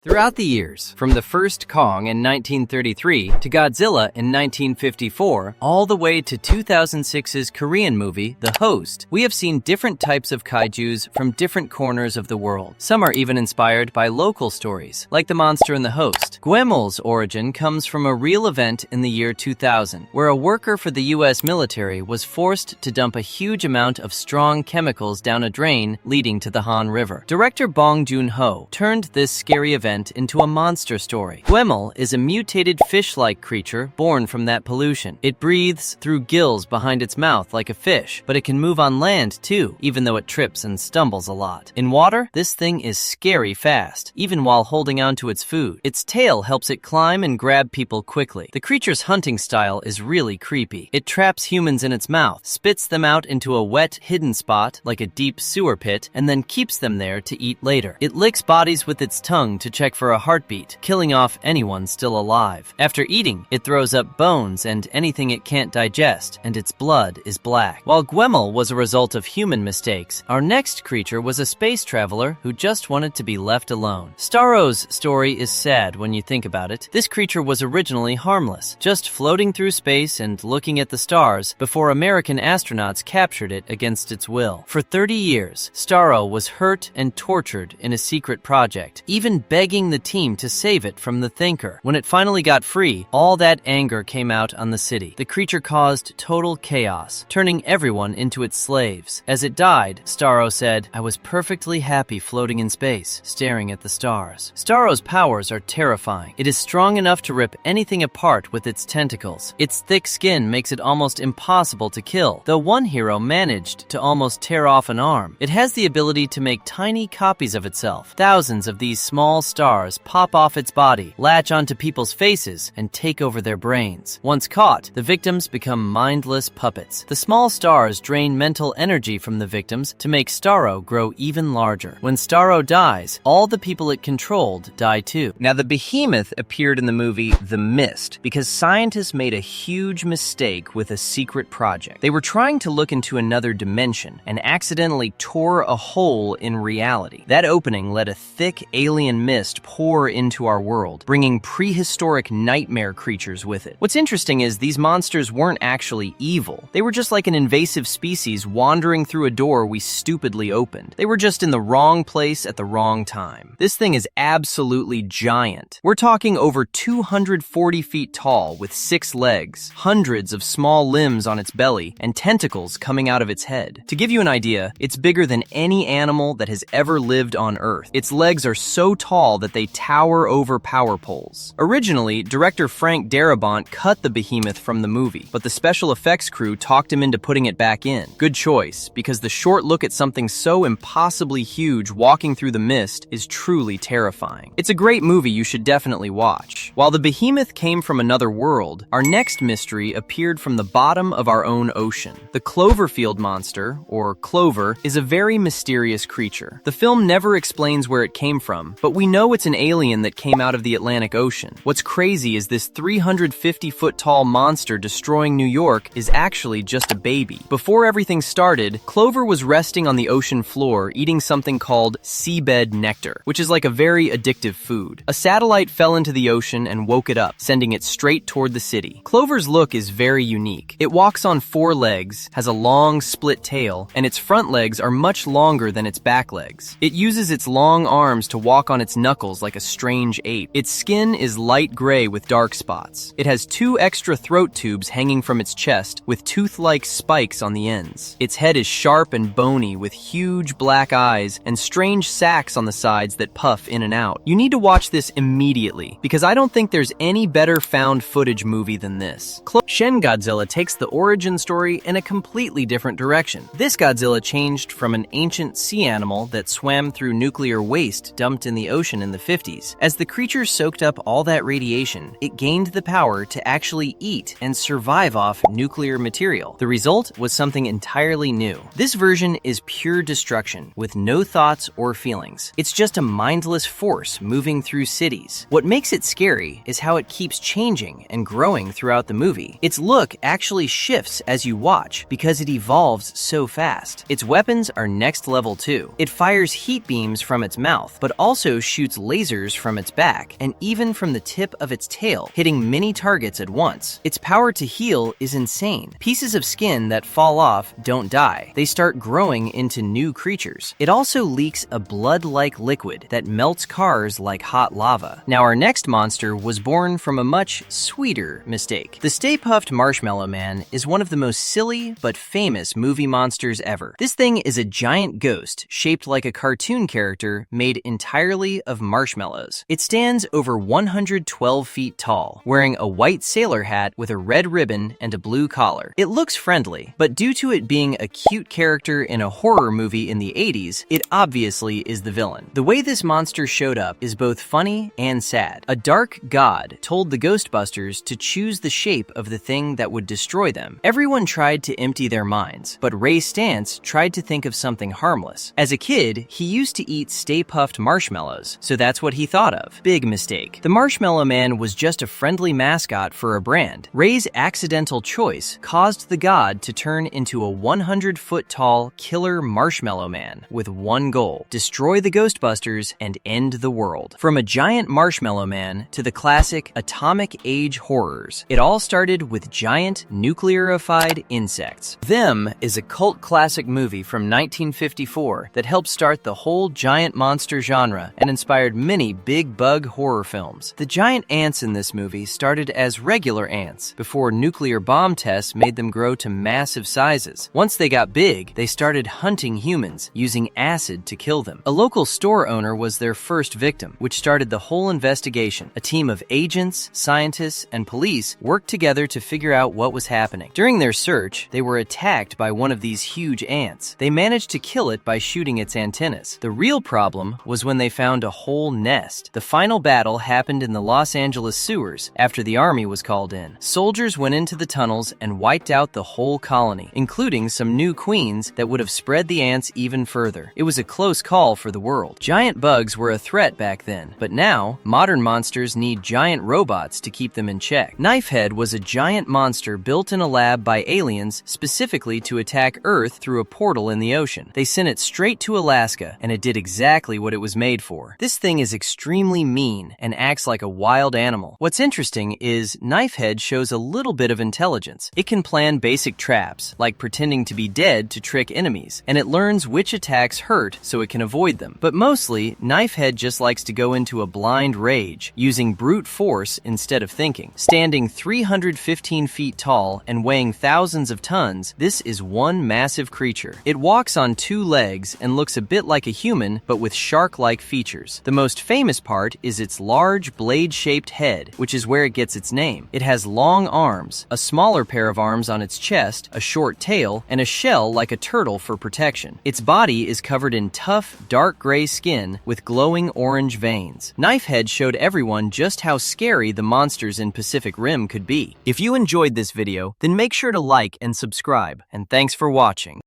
Throughout the years, from the first Kong in 1933 to Godzilla in 1954, all the way to 2006's Korean movie, The Host, we have seen different types of kaijus from different corners of the world. Some are even inspired by local stories, like the monster in The Host. Gwoemul's origin comes from a real event in the year 2000, where a worker for the US military was forced to dump a huge amount of strong chemicals down a drain leading to the Han River. Director Bong Joon-ho turned this scary event into a monster story. Gwoemul is a mutated fish-like creature born from that pollution. It breathes through gills behind its mouth like a fish, but it can move on land too, even though it trips and stumbles a lot. In water, this thing is scary fast, even while holding on to its food. Its tail helps it climb and grab people quickly. The creature's hunting style is really creepy. It traps humans in its mouth, spits them out into a wet, hidden spot like a deep sewer pit, and then keeps them there to eat later. It licks bodies with its tongue to check for a heartbeat, killing off anyone still alive. After eating, it throws up bones and anything it can't digest, and its blood is black. While Gwoemul was a result of human mistakes, our next creature was a space traveler who just wanted to be left alone. Starro's story is sad when you think about it. This creature was originally harmless, just floating through space and looking at the stars before American astronauts captured it against its will. For 30 years, Starro was hurt and tortured in a secret project, even begging the team to save it from the Thinker. When it finally got free, all that anger came out on the city. The creature caused total chaos, turning everyone into its slaves. As it died, Starro said, "I was perfectly happy floating in space, staring at the stars." Starro's powers are terrifying. It is strong enough to rip anything apart with its tentacles. Its thick skin makes it almost impossible to kill, though one hero managed to almost tear off an arm. It has the ability to make tiny copies of itself. Thousands of these small stars pop off its body, latch onto people's faces, and take over their brains. Once caught, the victims become mindless puppets. The small stars drain mental energy from the victims to make Starro grow even larger. When Starro dies, all the people it controlled die too. Now, the Behemoth appeared in the movie The Mist because scientists made a huge mistake with a secret project. They were trying to look into another dimension and accidentally tore a hole in reality. That opening let a thick alien mist pour into our world, bringing prehistoric nightmare creatures with it. What's interesting is these monsters weren't actually evil. They were just like an invasive species wandering through a door we stupidly opened. They were just in the wrong place at the wrong time. This thing is absolutely giant. We're talking over 240 feet tall with 6 legs, hundreds of small limbs on its belly, and tentacles coming out of its head. To give you an idea, it's bigger than any animal that has ever lived on Earth. Its legs are so tall that they tower over power poles. Originally, director Frank Darabont cut the Behemoth from the movie, but the special effects crew talked him into putting it back in. Good choice, because the short look at something so impossibly huge walking through the mist is truly terrifying. It's a great movie you should definitely watch. While the Behemoth came from another world, our next mystery appeared from the bottom of our own ocean. The Cloverfield monster, or Clover, is a very mysterious creature. The film never explains where it came from, but we know it's an alien that came out of the Atlantic Ocean. What's crazy is this 350-foot-tall monster destroying New York is actually just a baby. Before everything started, Clover was resting on the ocean floor eating something called seabed nectar, which is like a very addictive food. A satellite fell into the ocean and woke it up, sending it straight toward the city. Clover's look is very unique. It walks on 4 legs, has a long split tail, and its front legs are much longer than its back legs. It uses its long arms to walk on its knuckles like a strange ape. Its skin is light gray with dark spots. It has 2 extra throat tubes hanging from its chest with tooth-like spikes on the ends. Its head is sharp and bony with huge black eyes and strange sacs on the sides that puff in and out. You need to watch this immediately because I don't think there's any better found footage movie than this. Shin Godzilla takes the origin story in a completely different direction. This Godzilla changed from an ancient sea animal that swam through nuclear waste dumped in the ocean in the 50s. As the creature soaked up all that radiation, it gained the power to actually eat and survive off nuclear material. The result was something entirely new. This version is pure destruction with no thoughts or feelings. It's just a mindless force moving through cities. What makes it scary is how it keeps changing and growing throughout the movie. Its look actually shifts as you watch because it evolves so fast. Its weapons are next level too. It fires heat beams from its mouth, but also shoots shoots lasers from its back and even from the tip of its tail, hitting many targets at once. Its power to heal is insane. Pieces of skin that fall off don't die. They start growing into new creatures. It also leaks a blood-like liquid that melts cars like hot lava. Now, our next monster was born from a much sweeter mistake. The Stay Puft Marshmallow Man is one of the most silly but famous movie monsters ever. This thing is a giant ghost shaped like a cartoon character made entirely of marshmallows. It stands over 112 feet tall, wearing a white sailor hat with a red ribbon and a blue collar. It looks friendly, but due to it being a cute character in a horror movie in the 80s, it obviously is the villain. The way this monster showed up is both funny and sad. A dark god told the Ghostbusters to choose the shape of the thing that would destroy them. Everyone tried to empty their minds, but Ray Stantz tried to think of something harmless. As a kid, he used to eat Stay Puft marshmallows, so that's what he thought of. Big mistake. The Marshmallow Man was just a friendly mascot for a brand. Ray's accidental choice caused the god to turn into a 100-foot-tall killer Marshmallow Man with one goal: destroy the Ghostbusters and end the world. From a giant Marshmallow Man to the classic Atomic Age horrors, it all started with giant nuclearified insects. Them is a cult classic movie from 1954 that helped start the whole giant monster genre and inspired many big bug horror films. The giant ants in this movie started as regular ants before nuclear bomb tests made them grow to massive sizes. Once they got big, they started hunting humans, using acid to kill them. A local store owner was their first victim, which started the whole investigation. A team of agents, scientists, and police worked together to figure out what was happening. During their search, they were attacked by one of these huge ants. They managed to kill it by shooting its antennas. The real problem was when they found a whole nest. The final battle happened in the Los Angeles sewers after the army was called in. Soldiers went into the tunnels and wiped out the whole colony, including some new queens that would have spread the ants even further. It was a close call for the world. Giant bugs were a threat back then, but now, modern monsters need giant robots to keep them in check. Knifehead was a giant monster built in a lab by aliens specifically to attack Earth through a portal in the ocean. They sent it straight to Alaska, and it did exactly what it was made for. This thing is extremely mean and acts like a wild animal. What's interesting is Knifehead shows a little bit of intelligence. It can plan basic traps, like pretending to be dead to trick enemies, and it learns which attacks hurt so it can avoid them. But mostly, Knifehead just likes to go into a blind rage, using brute force instead of thinking. Standing 315 feet tall and weighing thousands of tons, this is one massive creature. It walks on two legs and looks a bit like a human, but with shark-like features. The most famous part is its large blade-shaped head, which is where it gets its name. It has long arms, a smaller pair of arms on its chest, a short tail, and a shell like a turtle for protection. Its body is covered in tough, dark gray skin with glowing orange veins. Knifehead showed everyone just how scary the monsters in Pacific Rim could be. If you enjoyed this video, then make sure to like and subscribe, and thanks for watching.